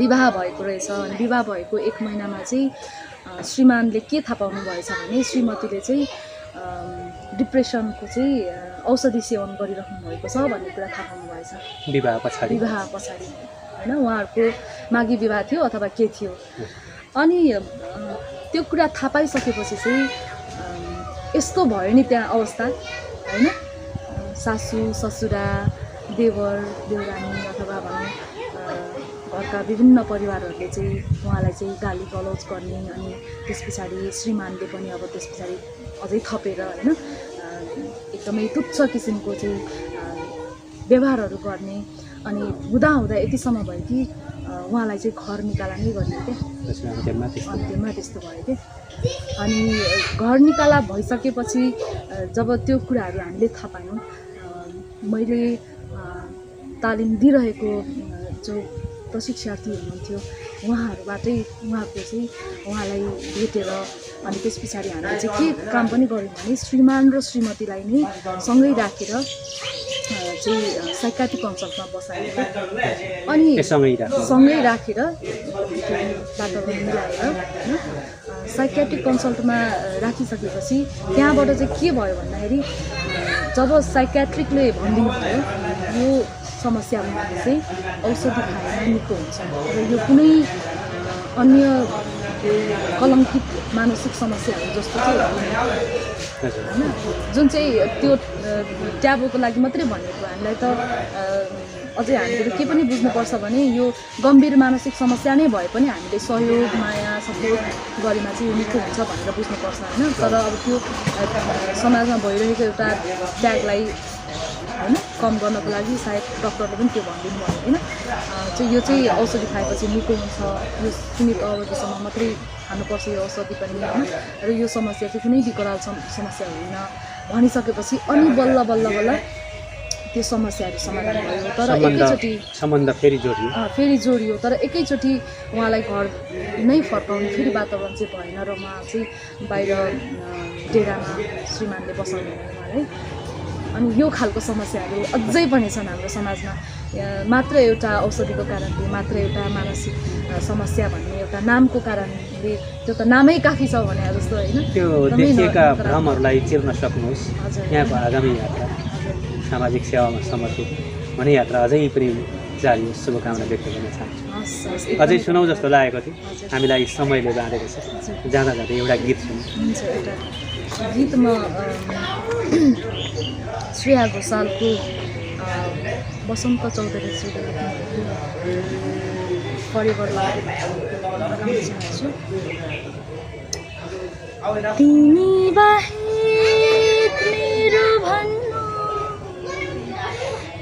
विवाह भएको रहेछ। अनि विवाह भएको 1 महिनामा चाहिँ श्रीमानले के थाहा पाउनु भएछ भने श्रीमतीले चाहिँ डिप्रेसनको चाहिँ औषधि सेवन गरिराख्नु भएको छ भन्ने कुरा थाहा पाउनु भएछ विवाह पछाडि होइन। उहाँहरूको माघी विवाह थियो अथवा के थियो। अनि त्यो कुरा थाहा पाइसकेपछि चाहिँ यस्तो भयो नि त्यहाँ अवस्था होइन। सासू ससुरा देवर देउरानी अथवा भनौँ घरका विभिन्न परिवारहरूले चाहिँ उहाँलाई चाहिँ गाली गलौज गर्ने, अनि त्यस पछाडि श्रीमानले पनि अब त्यस पछाडि अझै थपेर होइन एकदमै तुच्छ किसिमको चाहिँ व्यवहारहरू गर्ने। अनि हुँदा यतिसम्म भयो कि उहाँलाई चाहिँ घर निकाला नै गरियो क्या, अन्त्यमा त्यस्तो भयो क्या। अनि घर निकाला भइसकेपछि जब त्यो कुराहरू हामीले थाहा पायौँ, मैले तालिम दिइरहेको जो प्रशिक्षार्थी हुनुहुन्थ्यो उहाँलाई भेटेर अनि त्यस पछाडि हामीले चाहिँ के काम पनि गऱ्यौँ भने श्रीमान र श्रीमतीलाई नै सँगै राखेर चाहिँ साइकाट्रिक कन्सल्टमा बसाएर अनि सँगै राखेर वातावरण मिलाएर होइन साइकाट्रिक कन्सल्टमा राखिसकेपछि त्यहाँबाट चाहिँ के भयो भन्दाखेरि जब साइकाट्रिकले भनिदिनु भयो यो समस्या भने चाहिँ औषधि खाएमा निको हुन्छ र यो कुनै अन्य कलङ्कित मानसिक समस्याहरू जस्तो चाहिँ होइन, जुन चाहिँ त्यो ट्याबोको लागि मात्रै भनेको हामीलाई त अझै हामीले के पनि बुझ्नुपर्छ भने यो गम्भीर मानसिक समस्या नै भए पनि हामीले सहयोग माया सपोर्ट गरेमा चाहिँ यो निको हुन्छ भनेर बुझ्नुपर्छ होइन। तर अब त्यो समाजमा भइरहेको एउटा ट्यागलाई होइन कम गर्नको लागि सायद डक्टरले पनि त्यो भनिदिनु भयो होइन, चाहिँ यो चाहिँ औषधि खाएपछि निको हुन्छ, यो सीमित अवधिसम्म मात्रै खानुपर्छ यो औषधि पनि होइन, र यो समस्या चाहिँ कुनै विकराल समस्या होइन भनिसकेपछि अनि बल्ल बल्ल बल्ल त्यो समस्याहरू समाधान भयो। तर एकैचोटि सम्बन्ध फेरि जोडियो तर एकैचोटि उहाँलाई घर नै फर्काउने फेरि वातावरण चाहिँ भएन र उहाँ चाहिँ बाहिर डेरामा श्रीमानले बसाउनु भयो उहाँलाई। अनि यो खालको समस्याहरू अझै पनि छन् हाम्रो समाजमा, मात्र एउटा औषधिको कारणले, मात्र एउटा मानसिक समस्या भन्ने एउटा नामको कारणले, त्यो त नामै काफी छ भने जस्तो होइन। त्यो देखिएका भ्रमहरूलाई चिर्न सक्नुहोस्। यहाँको आगामी यात्रा सामाजिक सेवामा समर्पित भन्ने यात्रा अझै पनि जारी होस्, शुभकामना व्यक्त गर्न चाहन्छु। अझै सुनौ जस्तो लागेको थियो, हामीलाई समयले बाँधेको छ। जाँदा जाँदै एउटा गीत सुनौँ। हुन्छ, एउटा गीत म श्रेया घोषालको बसन्त चौधरीज्यूले परिवारलाई गाउन चाहन्छु। तिमी बाहेक मेरो भन्नु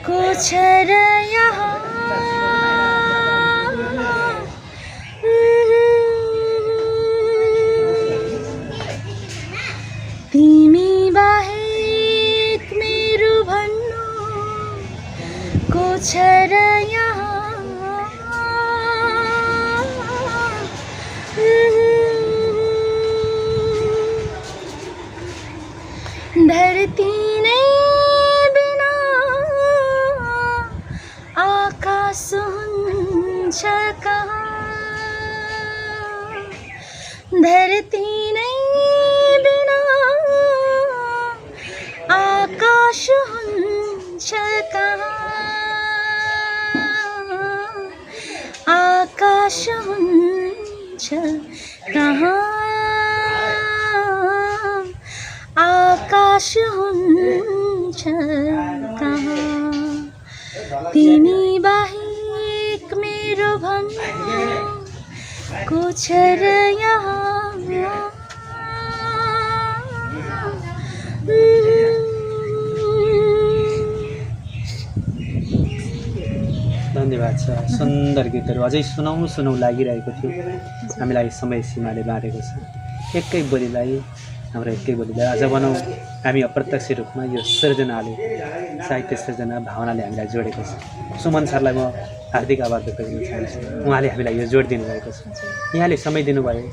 को छ र यहाँ, तिमी बाहेक मेरो भन्नु को छ र यहाँ, धरती नै बिना आकाश हुन्छ कहाँ, धरती नै बिना आकाश हुन्छ कहाँ, आकाश हुन्छ कहाँ, आकाश हुन्छ कहाँ, तिमी बाहेक मेरो भन्नु को छ र यहाँ। धन्यवाद छ। सुन्दर गीतहरू अझै सुनौ लागिरहेको थियो। हामीलाई समय सीमाले बाँधेको छ। एकै बोलीलाई आज भनौँ हामी अप्रत्यक्ष रूपमा यो सृजनाले, साहित्य सृजना भावनाले हामीलाई जोडेको छ। सुमन सरलाई म हार्दिक आभार व्यक्त गर्न चाहन्छु। उहाँले हामीलाई यो जोड दिनुभएको छ, यहाँले समय दिनुभयो,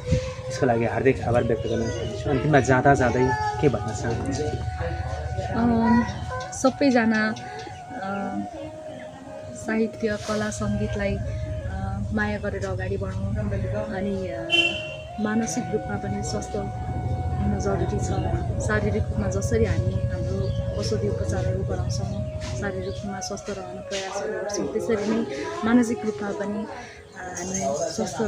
यसको लागि हार्दिक आभार व्यक्त गर्न चाहन्छु। अन्तिममा जाँदै के भन्न चाहन्छु? सबैजना साहित्य कला सङ्गीतलाई माया गरेर अगाडि बढौँ अनि मानसिक रूपमा पनि स्वस्थ हुन जरुरी छ। शारीरिक रूपमा जसरी हामी हाम्रो औषधि उपचारहरू गराउँछौँ, शारीरिक रूपमा स्वस्थ रहन प्रयासहरू गर्छौँ, त्यसरी नै मानसिक रूपमा पनि हामी स्वस्थ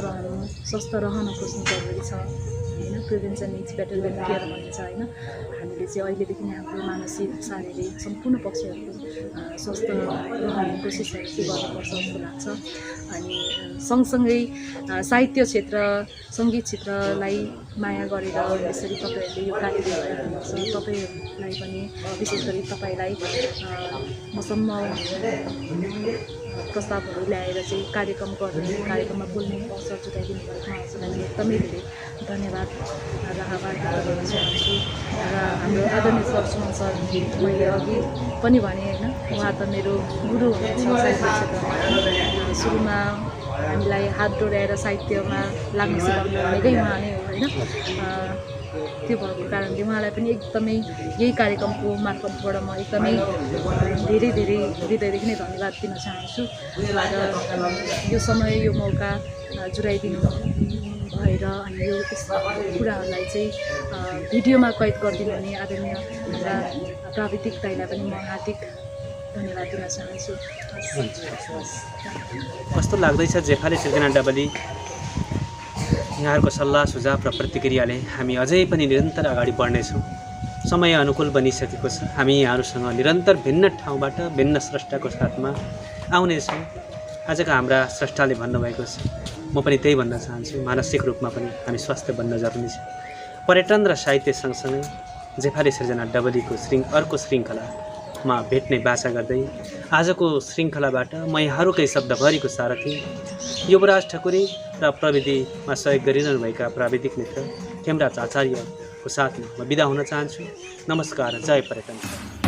रहन खोज्नु जरुरी छ होइन। Prevention is better than care भनिन्छ होइन। हामीले चाहिँ अहिलेदेखि नै हाम्रो मानसिक शारीरिक सम्पूर्ण पक्षहरूको स्वस्थ रहने कोसिसहरू चाहिँ गर्नुपर्छ जस्तो लाग्छ। अनि सँगसँगै साहित्य क्षेत्र सङ्गीत क्षेत्रलाई माया गरेर यसरी तपाईँहरूले यो कार्य गरिराख्नुहुन्छ। तपाईँहरूलाई पनि विशेष गरी तपाईँलाई मसम्म प्रस्तावहरू ल्याएर चाहिँ कार्यक्रम गर्ने कार्यक्रममा बोल्ने अवसर जुटाइदिनु भएकोमा हजुरलाई एकदमै धेरै धन्यवाद र आभार व्यक्त गर्न चाहन्छु। र हाम्रो आदरणीय सर सुमन सर मैले अघि पनि भने होइन, उहाँ त मेरो गुरु हुनुहुन्छ साहित्य क्षेत्रमा। सुरुमा हामीलाई हात डोर्याएर साहित्यमा लाग्न सिकाउनु भनेकै उहाँ नै हो होइन। त्यो भएको कारणले उहाँलाई पनि एकदमै यही कार्यक्रमको मार्फतबाट म एकदमै धेरै धेरै हृदयदेखि नै धन्यवाद दिन चाहन्छु। र यो समय यो मौका जुटाइदिनु भएर अनि यो कुराहरूलाई चाहिँ भिडियोमा कैद गरिदिनु हुने आदरणीय हाम्रा प्राविधिक दाइलाई पनि म हार्दिक धन्यवाद दिन चाहन्छु। कस्तो लाग्दैछ जेफाली सिर्जना डबली, यहाँहरूको सल्लाह सुझाव र प्रतिक्रियाले हामी अझै पनि निरन्तर अगाडि बढ्नेछौँ। समय अनुकूल बनिसकेको छ। हामी यहाँहरूसँग निरन्तर भिन्न ठाउँबाट भिन्न स्रष्टाको साथमा आउनेछौँ। आजका हाम्रा स्रष्टाले भन्नुभएको छ, म पनि त्यही भन्न चाहन्छु, मानसिक रूपमा पनि हामी स्वास्थ्य बन्न जरुरी छ। पर्यटन र साहित्य सँगसँगै जेफाली सिर्जना डबलीको अर्को श्रृङ्खलामा भेट्ने बाचा गर्दै आजको श्रृङ्खलाबाट म यहाँहरूकै शब्दभरिको सारथी युवराज ठकुरी र प्रविधिमा सहयोग गरिरहनुभएका प्राविधिक मित्र खेमराज आचार्यको साथमा म बिदा हुन चाहन्छु। नमस्कार, जय पर्यटन।